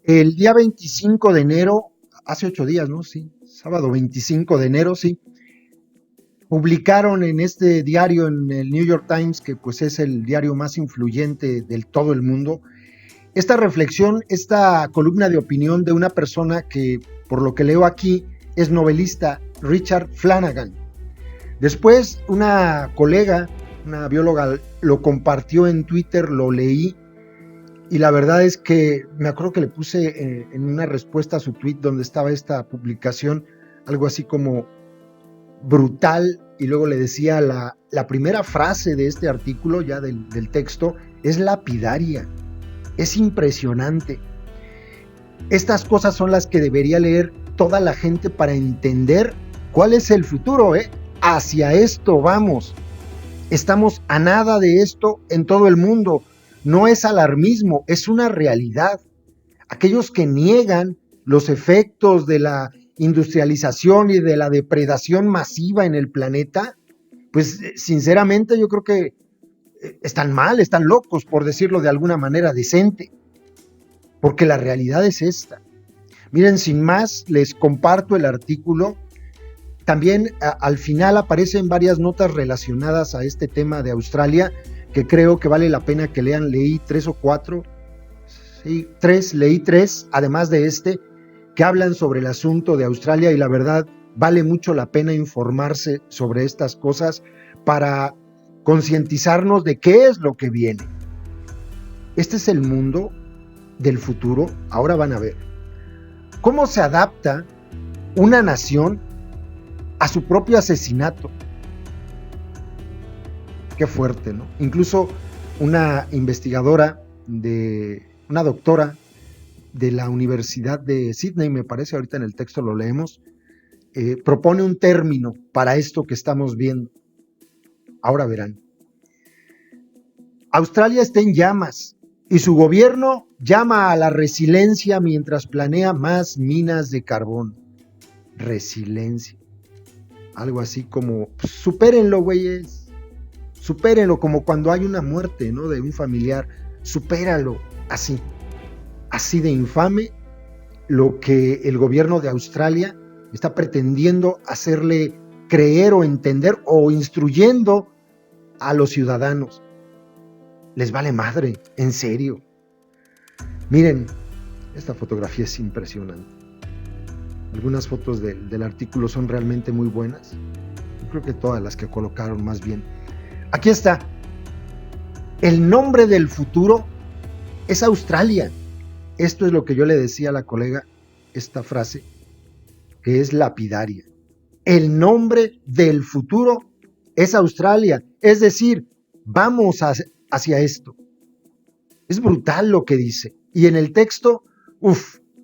El día 25 de enero, hace 8 días, ¿no? Sí, sábado 25 de enero, sí, publicaron en este diario, en el New York Times, que pues es el diario más influyente del todo el mundo, esta reflexión, esta columna de opinión de una persona que, por lo que leo aquí, es novelista, Richard Flanagan. Después una colega, una bióloga, lo compartió en Twitter, lo leí, y la verdad es que me acuerdo que le puse en una respuesta a su tweet donde estaba esta publicación, algo así como brutal, y luego le decía la primera frase de este artículo, ya del texto, es lapidaria, es impresionante. Estas cosas son las que debería leer toda la gente para entender cuál es el futuro, ¿eh? Hacia esto vamos. Estamos a nada de esto en todo el mundo. No es alarmismo, es una realidad. Aquellos que niegan los efectos de la industrialización y de la depredación masiva en el planeta, pues sinceramente yo creo que están mal, están locos, por decirlo de alguna manera decente, porque la realidad es esta. Miren, sin más, les comparto el artículo. También al final aparecen varias notas relacionadas a este tema de Australia, que creo que vale la pena que lean. Leí 3 o 4, sí, leí 3, además de este, que hablan sobre el asunto de Australia, y la verdad vale mucho la pena informarse sobre estas cosas para concientizarnos de qué es lo que viene. Este es el mundo del futuro. Ahora van a ver cómo se adapta una nación a su propio asesinato. Qué fuerte, ¿no? Incluso una investigadora, una doctora de la Universidad de Sydney, me parece, ahorita en el texto lo leemos, propone un término para esto que estamos viendo. Ahora verán. Australia está en llamas y su gobierno llama a la resiliencia mientras planea más minas de carbón. Resiliencia. Algo así como, pues, supérenlo, güeyes. Supérenlo, como cuando hay una muerte, ¿no?, de un familiar. Supéralo, así. Así de infame lo que el gobierno de Australia está pretendiendo hacerle creer o entender, o instruyendo a los ciudadanos. Les vale madre, en serio. Miren, esta fotografía es impresionante. Algunas fotos del artículo son realmente muy buenas. Yo creo que todas las que colocaron, más bien. Aquí está. El nombre del futuro es Australia. Esto es lo que yo le decía a la colega, esta frase, que es lapidaria. El nombre del futuro es Australia. Es decir, vamos hacia esto. Es brutal lo que dice. Y en el texto,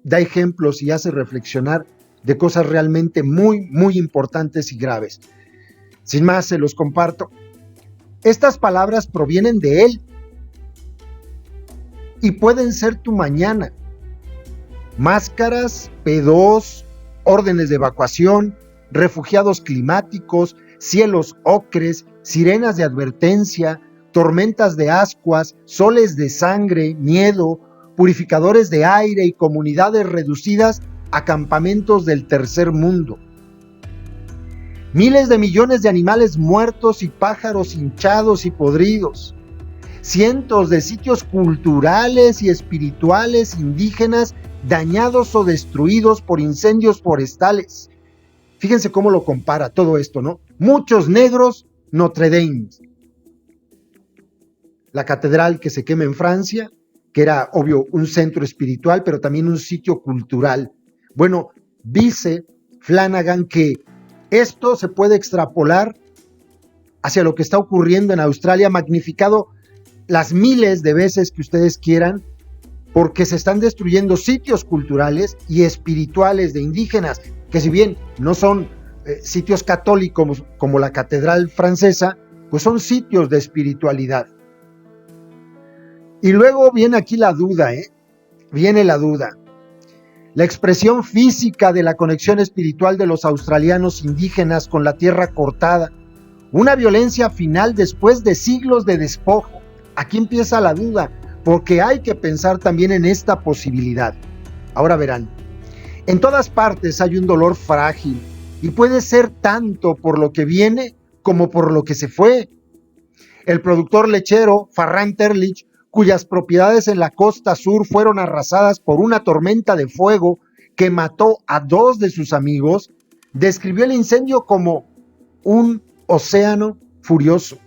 da ejemplos y hace reflexionar de cosas realmente muy, muy importantes y graves. Sin más, se los comparto. Estas palabras provienen de él y pueden ser tu mañana. Máscaras, P2, órdenes de evacuación, refugiados climáticos, cielos ocres, sirenas de advertencia, tormentas de ascuas, soles de sangre, miedo, purificadores de aire y comunidades reducidas a campamentos del tercer mundo. Miles de millones de animales muertos y pájaros hinchados y podridos. Cientos de sitios culturales y espirituales indígenas dañados o destruidos por incendios forestales. Fíjense cómo lo compara todo esto, ¿no? Muchos negros, Notre Dame. La catedral que se quema en Francia, que era, obvio, un centro espiritual, pero también un sitio cultural. Bueno, dice Flanagan que esto se puede extrapolar hacia lo que está ocurriendo en Australia, magnificado las miles de veces que ustedes quieran, porque se están destruyendo sitios culturales y espirituales de indígenas, que si bien no son sitios católicos como la catedral francesa, pues son sitios de espiritualidad. Y luego viene aquí la duda, viene la duda. La expresión física de la conexión espiritual de los australianos indígenas con la tierra cortada, una violencia final después de siglos de despojo. Aquí empieza la duda, porque hay que pensar también en esta posibilidad. Ahora verán, en todas partes hay un dolor frágil y puede ser tanto por lo que viene como por lo que se fue. El productor lechero Ferran Terlich, cuyas propiedades en la costa sur fueron arrasadas por una tormenta de fuego que mató a 2 de sus amigos, describió el incendio como un océano furioso.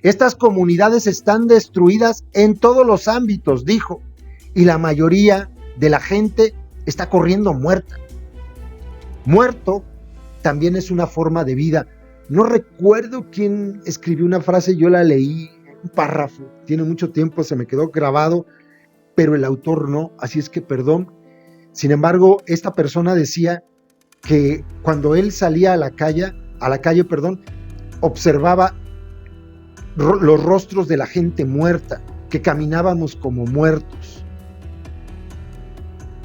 Estas comunidades están destruidas en todos los ámbitos, dijo, y la mayoría de la gente está corriendo muerta. Muerto también es una forma de vida. No recuerdo quién escribió una frase, yo la leí, un párrafo, tiene mucho tiempo, se me quedó grabado, pero el autor no, así es que perdón. Sin embargo, esta persona decía que cuando él salía a la calle, observaba los rostros de la gente muerta, que caminábamos como muertos.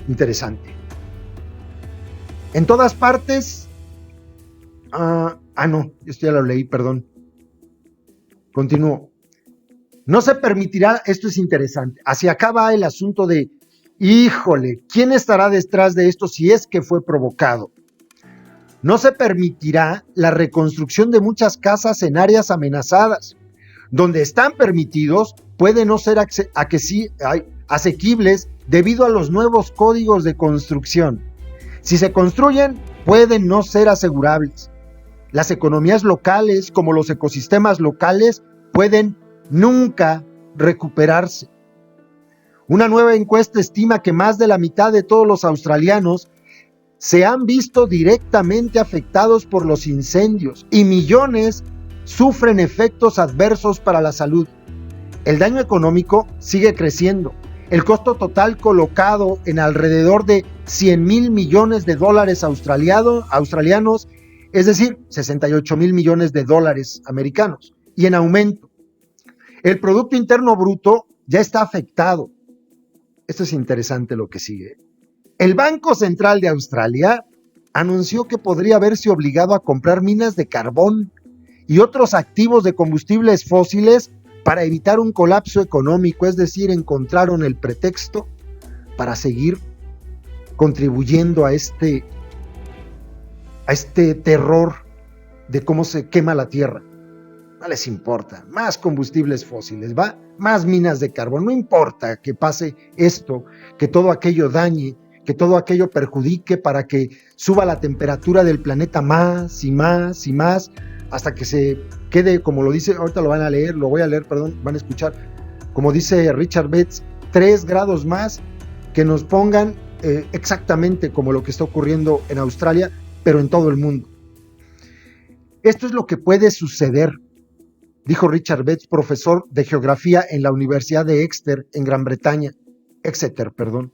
Interesante. En todas partes, no, esto ya lo leí, perdón. Continúo. No se permitirá, esto es interesante, así acaba el asunto de, híjole, ¿quién estará detrás de esto si es que fue provocado? No se permitirá la reconstrucción de muchas casas en áreas amenazadas. Donde están permitidos, pueden no ser asequibles debido a los nuevos códigos de construcción. Si se construyen, pueden no ser asegurables. Las economías locales, como los ecosistemas locales, pueden nunca recuperarse. Una nueva encuesta estima que más de la mitad de todos los australianos se han visto directamente afectados por los incendios y millones sufren efectos adversos para la salud. El daño económico sigue creciendo. El costo total colocado en alrededor de 100,000 millones de dólares australianos, es decir, 68,000 millones de dólares americanos, y en aumento. El Producto Interno Bruto ya está afectado. Esto es interesante lo que sigue. El Banco Central de Australia anunció que podría verse obligado a comprar minas de carbón y otros activos de combustibles fósiles para evitar un colapso económico, es decir, encontraron el pretexto para seguir contribuyendo a este terror de cómo se quema la tierra. No les importa, más combustibles fósiles, ¿va? Más minas de carbón, no importa que pase esto, que todo aquello dañe, que todo aquello perjudique para que suba la temperatura del planeta más y más y más, hasta que se quede, como lo dice, ahorita lo van a leer, lo voy a leer, perdón, van a escuchar, como dice Richard Betts, 3 grados más, que nos pongan exactamente como lo que está ocurriendo en Australia, pero en todo el mundo. Esto es lo que puede suceder, dijo Richard Betts, profesor de geografía en la Universidad de Exeter, en Gran Bretaña. Exeter, perdón.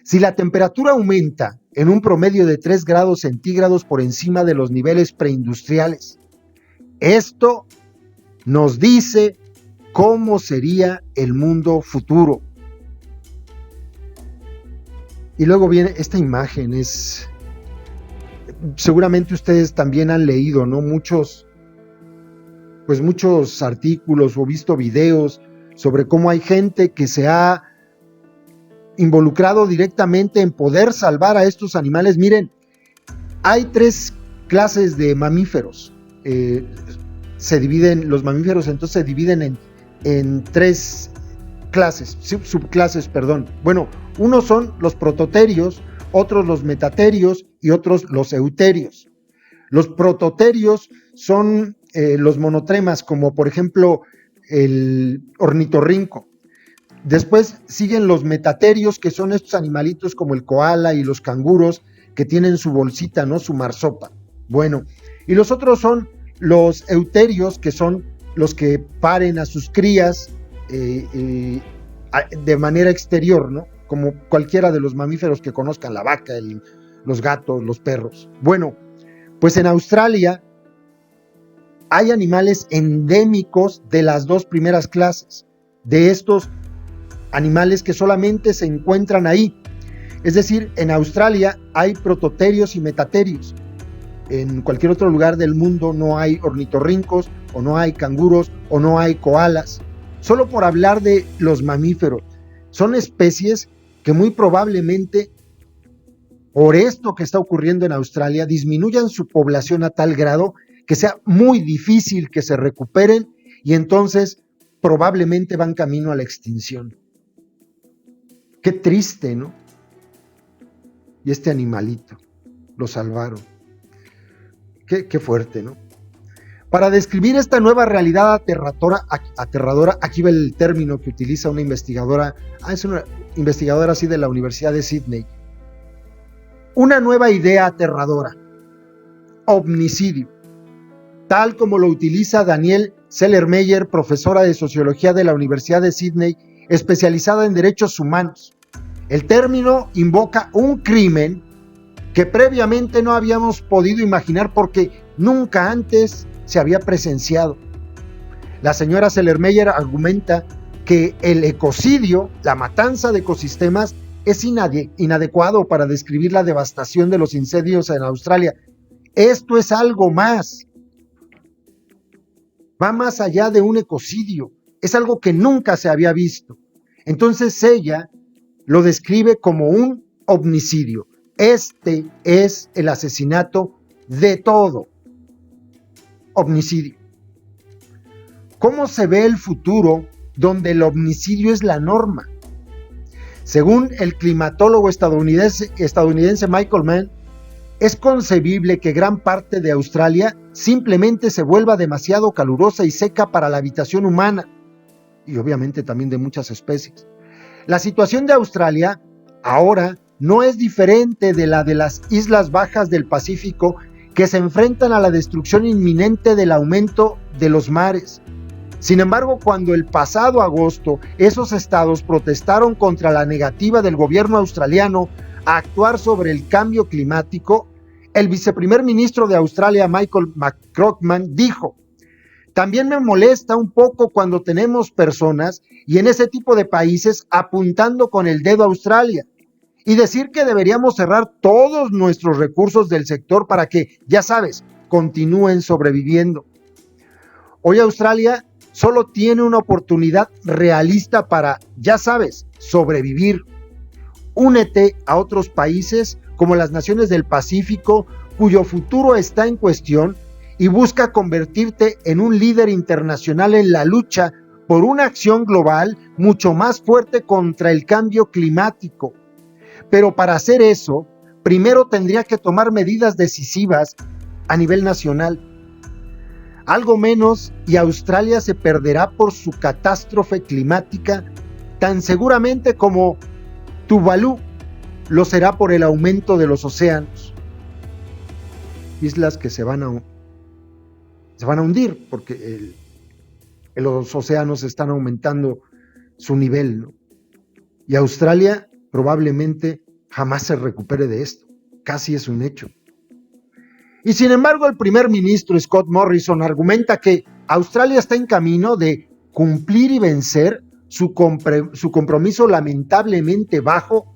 Si la temperatura aumenta en un promedio de 3 grados centígrados por encima de los niveles preindustriales, esto nos dice cómo sería el mundo futuro. Y luego viene esta imagen, seguramente ustedes también han leído, ¿no? Muchos artículos o visto videos sobre cómo hay gente que se ha involucrado directamente en poder salvar a estos animales. Miren, hay 3 clases de mamíferos. Los mamíferos entonces se dividen en 3 subclases. Bueno, unos son los prototerios, otros los metaterios y otros los euterios. Los prototerios son los monotremas, como por ejemplo el ornitorrinco. Después siguen los metaterios, que son estos animalitos como el koala y los canguros, que tienen su bolsita, ¿no? Su marsopa. Bueno, y los otros son los euterios, que son los que paren a sus crías de manera exterior, ¿no? Como cualquiera de los mamíferos que conozcan, la vaca, los gatos, los perros. Bueno, pues en Australia hay animales endémicos de las 2 primeras clases, de estos animales que solamente se encuentran ahí. Es decir, en Australia hay prototerios y metaterios. En cualquier otro lugar del mundo no hay ornitorrincos, o no hay canguros, o no hay koalas. Solo por hablar de los mamíferos. Son especies que muy probablemente por esto que está ocurriendo en Australia disminuyan su población a tal grado que sea muy difícil que se recuperen y entonces probablemente van camino a la extinción. Qué triste, ¿no? Y este animalito, lo salvaron. Qué fuerte, ¿no? Para describir esta nueva realidad aterradora, aquí va el término que utiliza una investigadora, es una investigadora así de la Universidad de Sydney. Una nueva idea aterradora, omnicidio, tal como lo utiliza Danielle Sellermeyer, profesora de Sociología de la Universidad de Sydney, especializada en derechos humanos. El término invoca un crimen que previamente no habíamos podido imaginar porque nunca antes se había presenciado. La señora Sellermeyer argumenta que el ecocidio, la matanza de ecosistemas, es inadecuado para describir la devastación de los incendios en Australia. Esto es algo más. Va más allá de un ecocidio. Es algo que nunca se había visto. Entonces ella lo describe como un omnicidio. Este es el asesinato de todo. Omnicidio. ¿Cómo se ve el futuro donde el omnicidio es la norma? Según el climatólogo estadounidense Michael Mann, es concebible que gran parte de Australia simplemente se vuelva demasiado calurosa y seca para la habitación humana, y obviamente también de muchas especies. La situación de Australia ahora no es diferente de la de las islas bajas del Pacífico que se enfrentan a la destrucción inminente del aumento de los mares. Sin embargo, cuando el pasado agosto esos estados protestaron contra la negativa del gobierno australiano a actuar sobre el cambio climático, el viceprimer ministro de Australia, Michael McCrockman, dijo: también me molesta un poco cuando tenemos personas y en ese tipo de países apuntando con el dedo a Australia y decir que deberíamos cerrar todos nuestros recursos del sector para que, ya sabes, continúen sobreviviendo. Hoy Australia solo tiene una oportunidad realista para, ya sabes, sobrevivir. Únete a otros países como las naciones del Pacífico, cuyo futuro está en cuestión, y busca convertirte en un líder internacional en la lucha por una acción global mucho más fuerte contra el cambio climático. Pero para hacer eso, primero tendría que tomar medidas decisivas a nivel nacional. Algo menos y Australia se perderá por su catástrofe climática tan seguramente como Tuvalu lo será por el aumento de los océanos. Islas que se van a hundir porque los océanos están aumentando su nivel, ¿no? Y Australia probablemente jamás se recupere de esto. Casi es un hecho. Y sin embargo, el primer ministro Scott Morrison argumenta que Australia está en camino de cumplir y vencer su compromiso lamentablemente bajo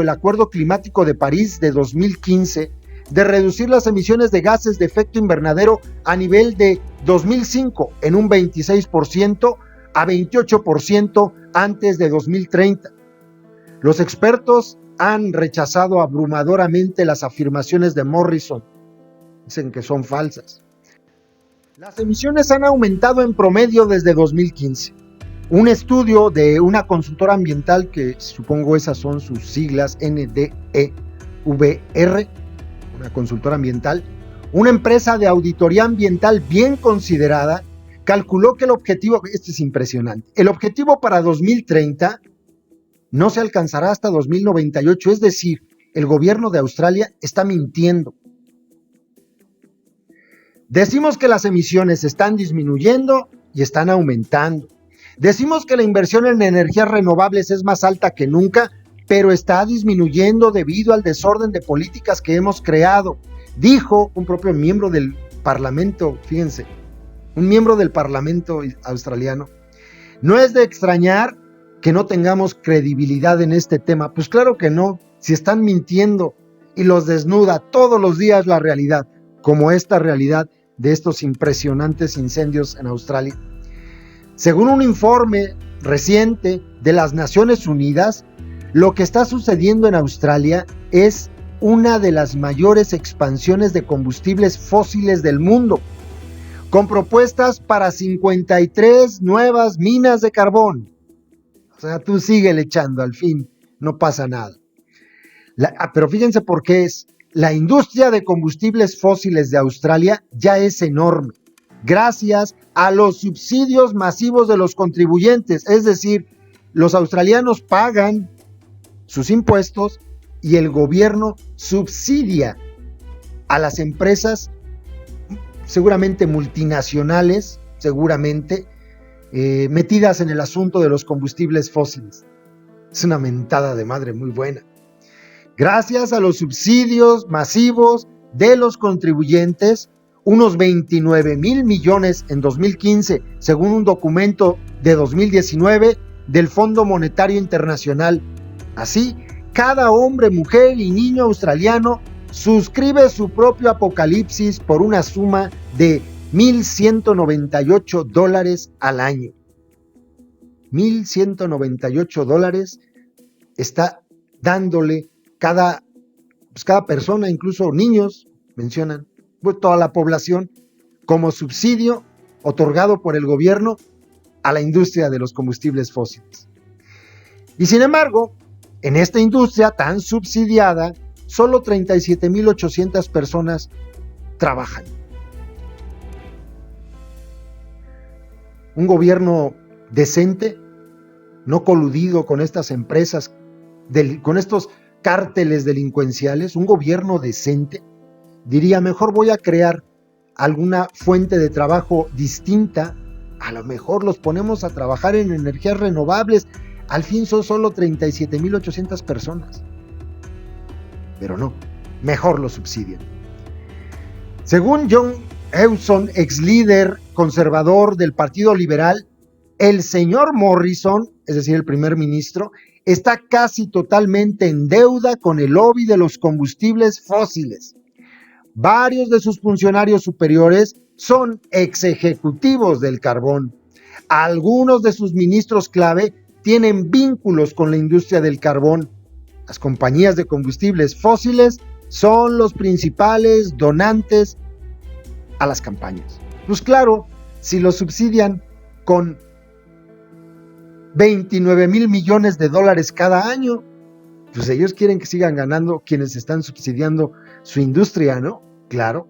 el Acuerdo Climático de París de 2015 de reducir las emisiones de gases de efecto invernadero a nivel de 2005 en un 26% a 28% antes de 2030. Los expertos han rechazado abrumadoramente las afirmaciones de Morrison. Dicen que son falsas. Las emisiones han aumentado en promedio desde 2015. Un estudio de una consultora ambiental, que supongo esas son sus siglas, NDEVR, una consultora ambiental, una empresa de auditoría ambiental bien considerada, calculó que el objetivo, este es impresionante, el objetivo para 2030 no se alcanzará hasta 2098, es decir, el gobierno de Australia está mintiendo. Decimos que las emisiones están disminuyendo y están aumentando. Decimos que la inversión en energías renovables es más alta que nunca, pero está disminuyendo debido al desorden de políticas que hemos creado, dijo un propio miembro del Parlamento, fíjense, un miembro del Parlamento australiano. No es de extrañar que no tengamos credibilidad en este tema. Pues claro que no, si están mintiendo y los desnuda todos los días la realidad, como esta realidad de estos impresionantes incendios en Australia. Según un informe reciente de las Naciones Unidas, Lo que está sucediendo en Australia es una de las mayores expansiones de combustibles fósiles del mundo, con propuestas para 53 nuevas minas de carbón. O sea, tú síguele echando, al fin no pasa nada. Pero fíjense por qué es. La industria de combustibles fósiles de Australia ya es enorme, gracias a los subsidios masivos de los contribuyentes. Es decir, los australianos pagan sus impuestos y el gobierno subsidia a las empresas, seguramente multinacionales, metidas en el asunto de los combustibles fósiles. Es una mentada de madre muy buena. Gracias a los subsidios masivos de los contribuyentes, unos 29,000 millones en 2015, según un documento de 2019 del Fondo Monetario Internacional. Así, cada hombre, mujer y niño australiano suscribe su propio apocalipsis por una suma de $1,198 al año. $1,198 está dándole cada persona, incluso niños, mencionan, toda la población, como subsidio otorgado por el gobierno a la industria de los combustibles fósiles. Y sin embargo, en esta industria tan subsidiada, solo 37,800 personas trabajan. Un gobierno decente, no coludido con estas empresas, con estos cárteles delincuenciales, un gobierno decente, diría, mejor voy a crear alguna fuente de trabajo distinta, a lo mejor los ponemos a trabajar en energías renovables, al fin son solo 37,800 personas. Pero no, mejor los subsidian. Según John Hewson, ex líder conservador del Partido Liberal, el señor Morrison, es decir, el primer ministro, está casi totalmente en deuda con el lobby de los combustibles fósiles. Varios de sus funcionarios superiores son ex ejecutivos del carbón. Algunos de sus ministros clave tienen vínculos con la industria del carbón. Las compañías de combustibles fósiles son los principales donantes a las campañas. Pues claro, si los subsidian con 29,000 millones de dólares cada año, pues ellos quieren que sigan ganando quienes están subsidiando su industria, ¿no? Claro.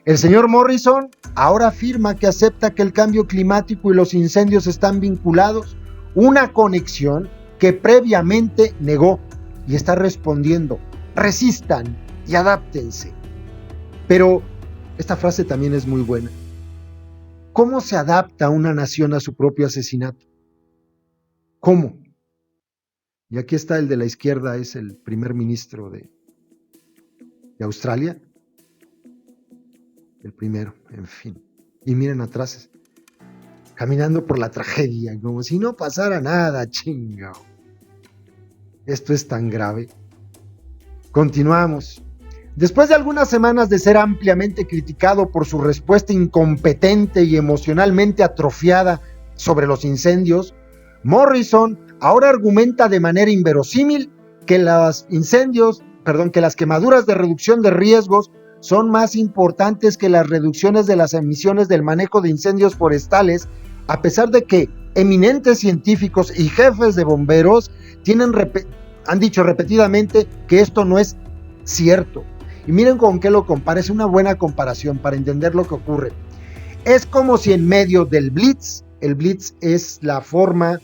El señor Morrison ahora afirma que acepta que el cambio climático y los incendios están vinculados, una conexión que previamente negó, y está respondiendo: resistan y adáptense. Pero esta frase también es muy buena. ¿Cómo se adapta una nación a su propio asesinato? ¿Cómo? Y aquí está el de la izquierda, es el primer ministro de Australia. El primero, en fin. Y miren atrás, caminando por la tragedia, como si no pasara nada, chingao. Esto es tan grave. Continuamos. Después de algunas semanas de ser ampliamente criticado por su respuesta incompetente y emocionalmente atrofiada sobre los incendios, Morrison ahora argumenta de manera inverosímil que las quemaduras de reducción de riesgos son más importantes que las reducciones de las emisiones del manejo de incendios forestales, a pesar de que eminentes científicos y jefes de bomberos han dicho repetidamente que esto no es cierto. Y miren con qué lo compara, es una buena comparación para entender lo que ocurre. Es como si en medio del Blitz, el Blitz es la forma,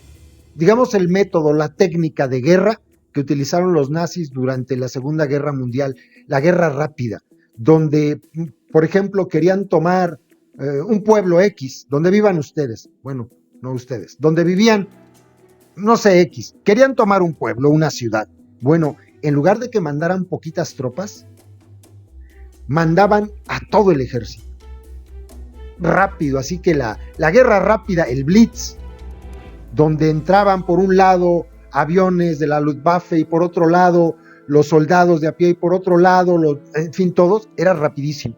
digamos el método, la técnica de guerra que utilizaron los nazis durante la Segunda Guerra Mundial, la guerra rápida, donde, por ejemplo, querían tomar un pueblo X, donde vivan ustedes, bueno, no ustedes, donde vivían, no sé, X, querían tomar un pueblo, una ciudad. Bueno, en lugar de que mandaran poquitas tropas, mandaban a todo el ejército. Rápido, así que la guerra rápida, el Blitz, donde entraban por un lado aviones de la Luftwaffe y por otro lado los soldados de a pie y por otro lado, en fin, todos, era rapidísimo.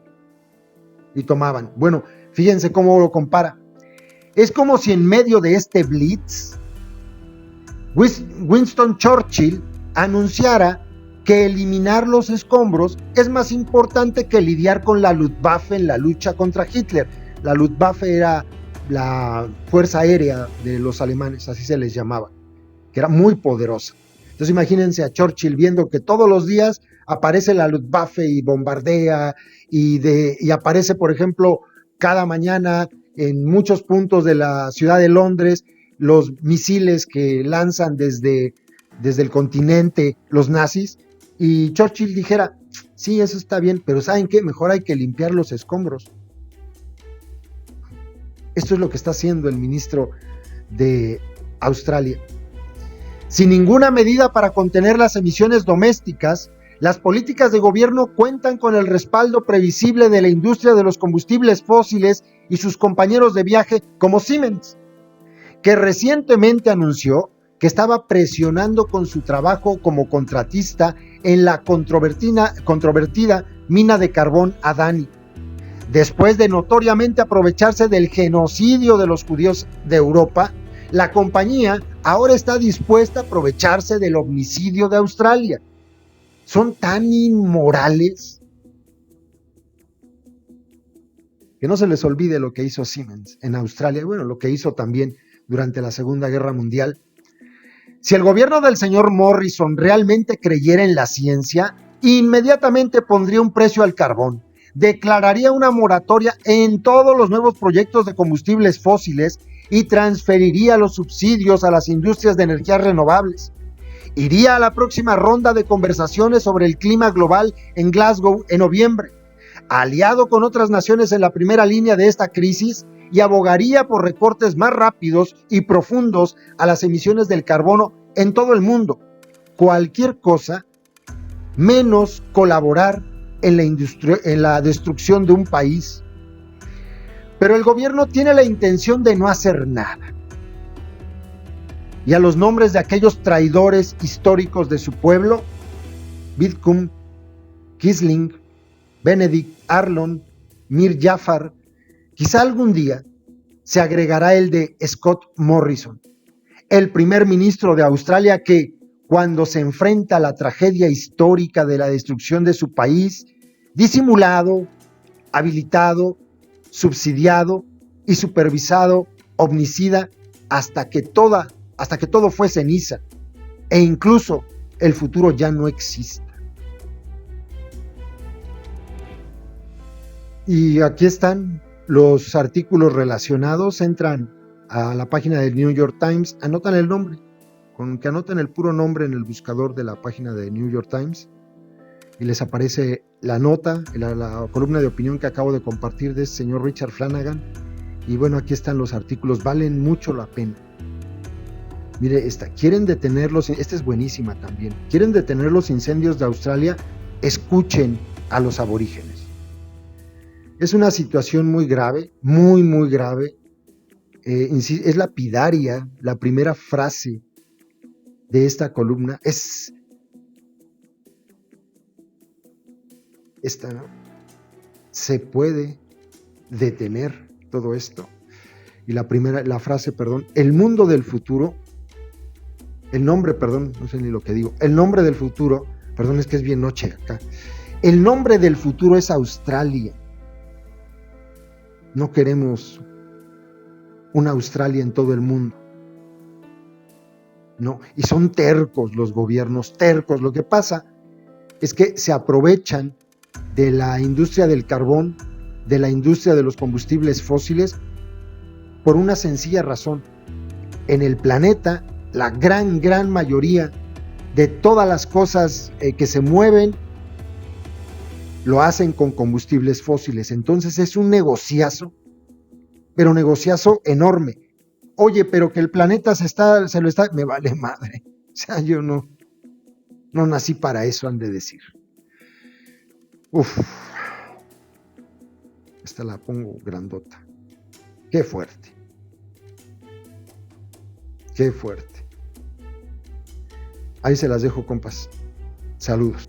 Y tomaban. Bueno, fíjense cómo lo compara. Es como si en medio de este Blitz Winston Churchill anunciara que eliminar los escombros es más importante que lidiar con la Luftwaffe en la lucha contra Hitler. La Luftwaffe era la fuerza aérea de los alemanes, así se les llamaba, que era muy poderosa. Entonces imagínense a Churchill viendo que todos los días aparece la Luftwaffe y bombardea y aparece, por ejemplo, cada mañana en muchos puntos de la ciudad de Londres los misiles que lanzan desde el continente los nazis, y Churchill dijera, sí, eso está bien, pero ¿saben qué? Mejor hay que limpiar los escombros. Esto es lo que está haciendo el ministro de Australia. Sin ninguna medida para contener las emisiones domésticas, las políticas de gobierno cuentan con el respaldo previsible de la industria de los combustibles fósiles y sus compañeros de viaje como Siemens, que recientemente anunció que estaba presionando con su trabajo como contratista en la controvertida mina de carbón Adani, después de notoriamente aprovecharse del genocidio de los judíos de Europa. La compañía ahora está dispuesta a aprovecharse del homicidio de Australia. Son tan inmorales que no se les olvide lo que hizo Siemens en Australia, bueno, lo que hizo también durante la Segunda Guerra Mundial. Si el gobierno del señor Morrison realmente creyera en la ciencia, inmediatamente pondría un precio al carbón, declararía una moratoria en todos los nuevos proyectos de combustibles fósiles y transferiría los subsidios a las industrias de energías renovables. Iría a la próxima ronda de conversaciones sobre el clima global en Glasgow en noviembre, aliado con otras naciones en la primera línea de esta crisis, y abogaría por recortes más rápidos y profundos a las emisiones del carbono en todo el mundo. Cualquier cosa menos colaborar en la destrucción de un país. Pero el gobierno tiene la intención de no hacer nada. Y a los nombres de aquellos traidores históricos de su pueblo, Whitcomb, Quisling, Benedict Arnold, Mir Jafar, quizá algún día se agregará el de Scott Morrison, el primer ministro de Australia que, cuando se enfrenta a la tragedia histórica de la destrucción de su país, disimulado, habilitado, subsidiado y supervisado, omnicida, hasta que todo fue ceniza e incluso el futuro ya no exista. Y aquí están los artículos relacionados. Entran a la página del New York Times, anotan el nombre, con que anoten el puro nombre en el buscador de la página de New York Times y les aparece la nota, la columna de opinión que acabo de compartir de este señor Richard Flanagan. Y bueno, aquí están los artículos, valen mucho la pena. Mire, quieren detenerlos, esta es buenísima también. ¿Quieren detener los incendios de Australia? Escuchen a los aborígenes. Es una situación muy grave, muy, muy grave. Es lapidaria la primera frase de esta columna. Es esta, ¿no? Se puede detener todo esto. Y la frase, el mundo del futuro, el nombre del futuro, es que es bien noche acá. El nombre del futuro es Australia. No queremos una Australia en todo el mundo. No, y son tercos los gobiernos, tercos. Lo que pasa es que se aprovechan de la industria del carbón, de la industria de los combustibles fósiles, por una sencilla razón. En el planeta, la gran mayoría de todas las cosas que se mueven lo hacen con combustibles fósiles. Entonces es un negociazo, pero negociazo enorme. Oye, pero que el planeta me vale madre. O sea, yo no nací para eso, han de decir. Esta la pongo grandota. Qué fuerte. Qué fuerte. Ahí se las dejo, compas. Saludos.